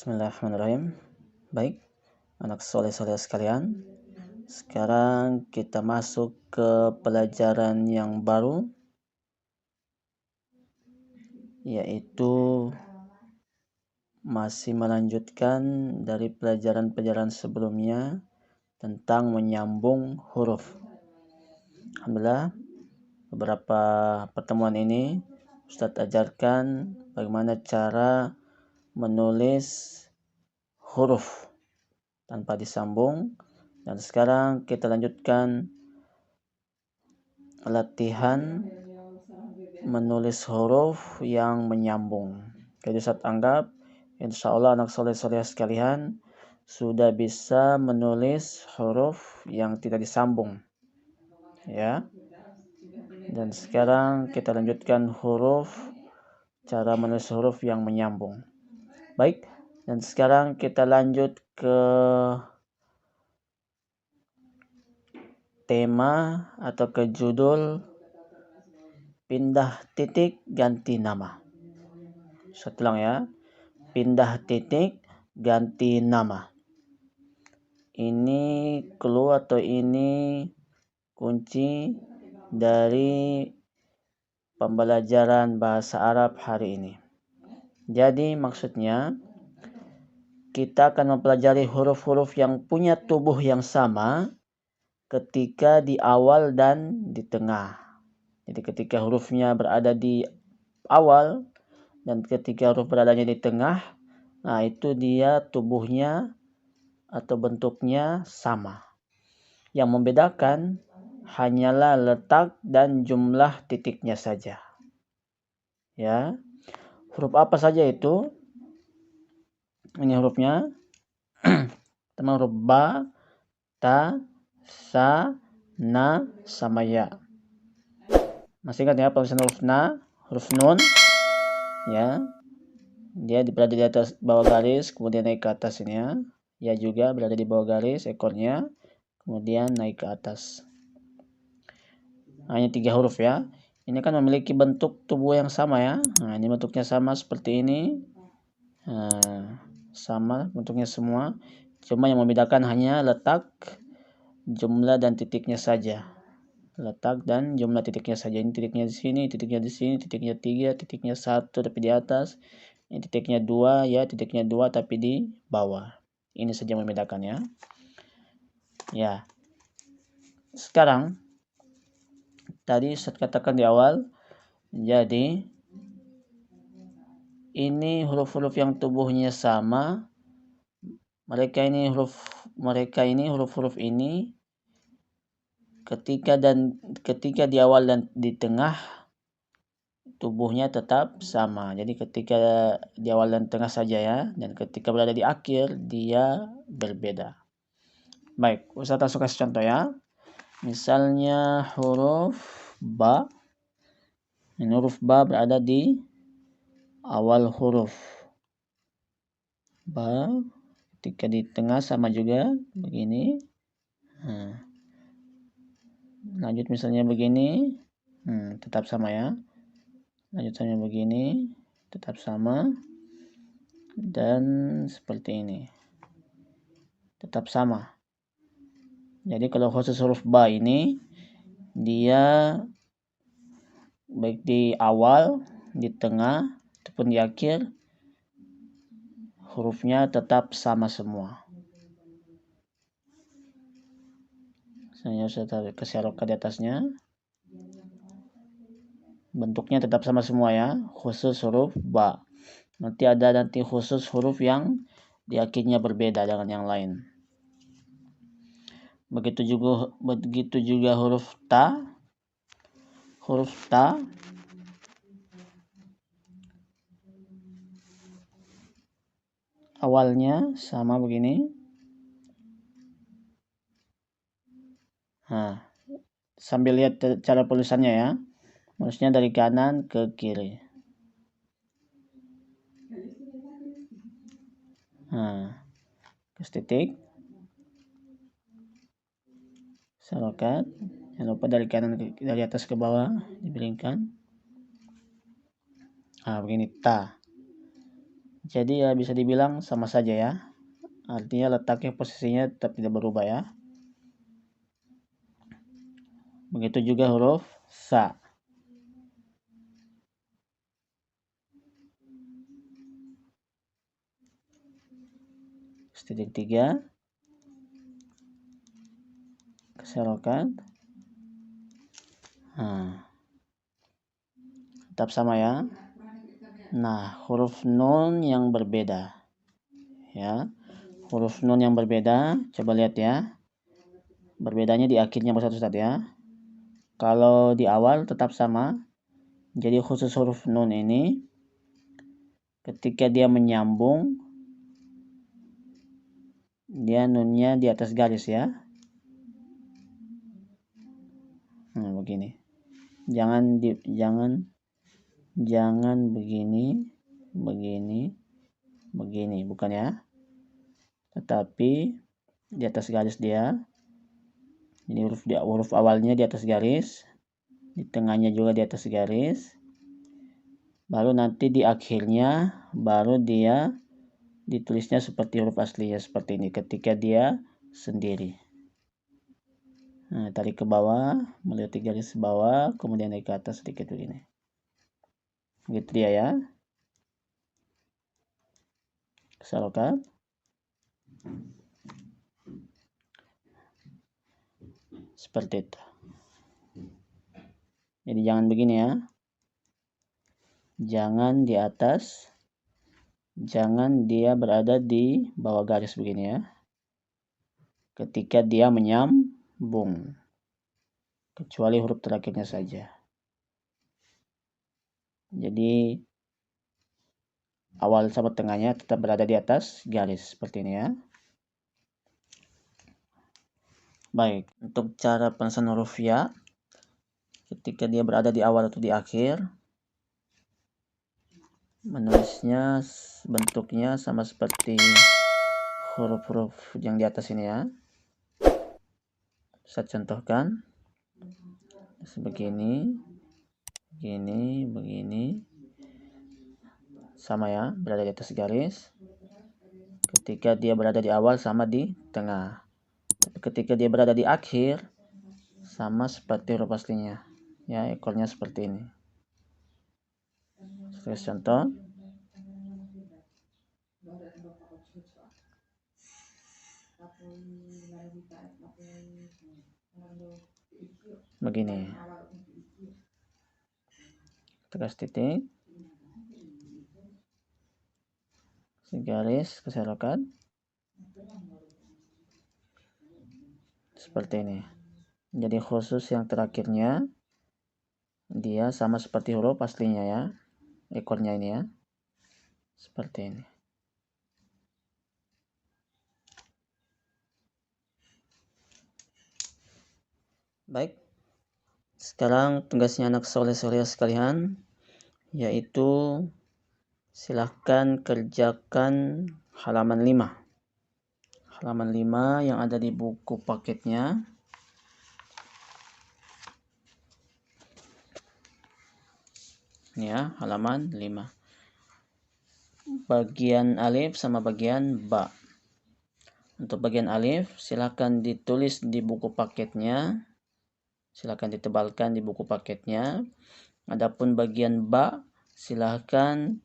Bismillahirrahmanirrahim. Baik, anak soleh-soleh sekalian. Sekarang kita masuk ke pelajaran yang baru, yaitu masih melanjutkan dari pelajaran-pelajaran sebelumnya tentang menyambung huruf. Alhamdulillah, beberapa pertemuan ini Ustadz ajarkan bagaimana cara menulis huruf tanpa disambung, dan sekarang kita lanjutkan latihan menulis huruf yang menyambung. Jadi Ustaz anggap insya Allah anak soleh-soleh sekalian sudah bisa menulis huruf yang tidak disambung, ya. Dan sekarang kita lanjutkan cara menulis huruf yang menyambung. Baik, dan sekarang kita lanjut ke tema atau ke judul pindah titik ganti nama. Saya ulang ya. Pindah titik ganti nama. Ini clue atau ini kunci dari pembelajaran bahasa Arab hari ini. Jadi maksudnya kita akan mempelajari huruf-huruf yang punya tubuh yang sama ketika di awal dan di tengah. Jadi ketika hurufnya berada di awal dan ketika huruf beradanya di tengah, nah itu dia tubuhnya atau bentuknya sama. Yang membedakan hanyalah letak dan jumlah titiknya saja. Ya. Huruf apa saja itu? Ini hurufnya. Pertama huruf ba, ta, sa, na, sama ya. Masih ingat ya penulisan huruf na, huruf nun, ya. Dia berada di atas bawah garis, kemudian naik ke atas ini ya. Ya juga berada di bawah garis ekornya, kemudian naik ke atas. Hanya 3 huruf ya. Ini kan memiliki bentuk tubuh yang sama ya. Nah, ini bentuknya sama seperti ini. Nah, sama bentuknya semua. Cuma yang membedakan hanya letak, jumlah dan titiknya saja. Letak dan jumlah titiknya saja. Ini titiknya di sini, titiknya di sini, titiknya 3, titiknya 1 tapi di atas. Ini titiknya 2 ya, titiknya 2 tapi di bawah. Ini saja membedakan ya. Ya. Sekarang tadi saya katakan di awal, jadi ini huruf-huruf yang tubuhnya sama. Mereka ini huruf-huruf ini ketika di awal dan di tengah tubuhnya tetap sama. Jadi ketika di awal dan tengah saja ya, dan ketika berada di akhir dia berbeda. Baik, Ustaz langsung kasih contoh ya. Misalnya huruf ba. Ini huruf ba berada di awal huruf. Ba ketika di tengah sama juga begini. Nah, lanjut misalnya begini. Tetap sama ya. Lanjutannya begini, tetap sama. Dan seperti ini. Tetap sama. Jadi kalau khusus huruf ba ini dia baik di awal, di tengah, ataupun di akhir hurufnya tetap sama semua. Saya kasih harokat di atasnya. Bentuknya tetap sama semua ya, khusus huruf ba. Nanti ada khusus huruf yang di akhirnya berbeda dengan yang lain. Begitu juga huruf ta. Huruf ta awalnya sama begini. Nah, sambil lihat cara tulisannya ya. Harusnya dari kanan ke kiri. Nah, terus titik. Sarokat. Jangan lupa dari atas ke bawah diberikan. Begini ta. Jadi ya bisa dibilang sama saja ya. Artinya letaknya posisinya tetap tidak berubah ya. Begitu juga huruf sa. Titik 3. Keserokan. Tetap sama ya. Nah, huruf nun yang berbeda. Ya. Huruf nun yang berbeda, coba lihat ya. Berbedanya di akhirnya Pak Ustadz ya. Kalau di awal tetap sama. Jadi khusus huruf nun ini ketika dia menyambung, dia nunnya di atas garis ya. Nah, begini. Jangan begini, bukan ya. Tetapi di atas garis dia. Jadi huruf awalnya di atas garis, di tengahnya juga di atas garis. Baru nanti di akhirnya baru dia ditulisnya seperti huruf aslinya seperti ini ketika dia sendiri. Nah, tarik ke bawah, melewati garis bawah, kemudian naik ke atas sedikit begini. Gitu dia ya. Kesarokan. Seperti itu. Jadi jangan begini ya. Jangan di atas. Jangan dia berada di bawah garis begini ya. Ketika dia menyambung. Kecuali huruf terakhirnya saja. Jadi awal sama tengahnya tetap berada di atas garis seperti ini ya. Baik, untuk cara penulisan huruf ya ketika dia berada di awal atau di akhir, menulisnya bentuknya sama seperti huruf-huruf yang di atas ini ya. Saya contohkan sebegini, begini, sama ya, berada di atas garis. Ketika dia berada di awal sama di tengah. Ketika dia berada di akhir sama seperti huruf aslinya ya, ekornya seperti ini. Terus contoh begini, tegas titik, segaris keserokan seperti ini. Jadi khusus yang terakhirnya dia sama seperti huruf aslinya ya, ekornya ini ya, seperti ini. Baik, sekarang tugasnya anak soleh-soleh sekalian, yaitu silahkan kerjakan halaman 5. Halaman 5 yang ada di buku paketnya. Ini ya, halaman 5. Bagian alif sama bagian ba. Untuk bagian alif, silakan ditulis di buku paketnya. Silakan ditebalkan di buku paketnya. Adapun bagian ba, silakan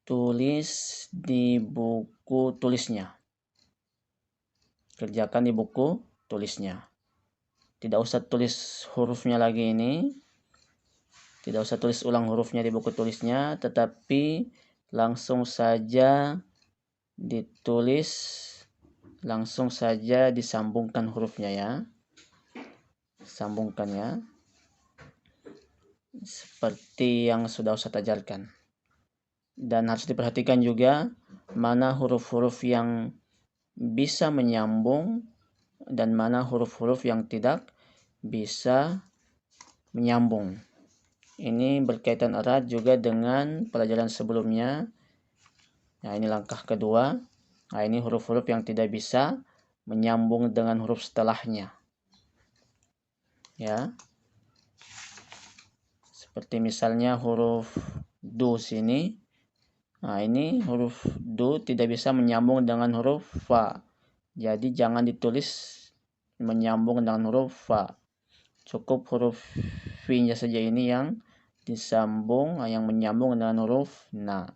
tulis di buku tulisnya. Kerjakan di buku tulisnya. Tidak usah tulis hurufnya lagi ini. Tidak usah tulis ulang hurufnya di buku tulisnya, tetapi langsung saja ditulis, langsung saja disambungkan hurufnya ya. Sambungkan ya. Seperti yang sudah Ustaz ajarkan. Dan harus diperhatikan juga mana huruf-huruf yang bisa menyambung dan mana huruf-huruf yang tidak bisa menyambung. Ini berkaitan erat juga dengan pelajaran sebelumnya. Nah, ini langkah kedua. Nah, ini huruf-huruf yang tidak bisa menyambung dengan huruf setelahnya. Ya. Seperti misalnya huruf du sini. Nah, ini huruf du tidak bisa menyambung dengan huruf fa. Jadi jangan ditulis menyambung dengan huruf fa. Cukup huruf V-nya saja ini yang disambung, yang menyambung dengan huruf na.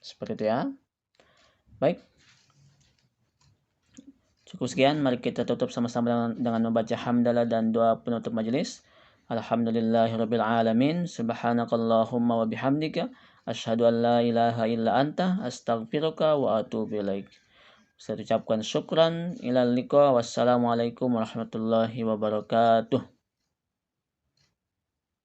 Seperti itu ya. Baik. Cukup sekian, mari kita tutup sama-sama dengan membaca hamdalah dan doa penutup majelis. Alhamdulillahirabbil alamin. Subhanakallahumma wa bihamdika asyhadu an la ilaha illa anta astaghfiruka wa atubu ilaik. Saya ucapkan syukran. Ilal liqa. Wassalamualaikum warahmatullahi wabarakatuh.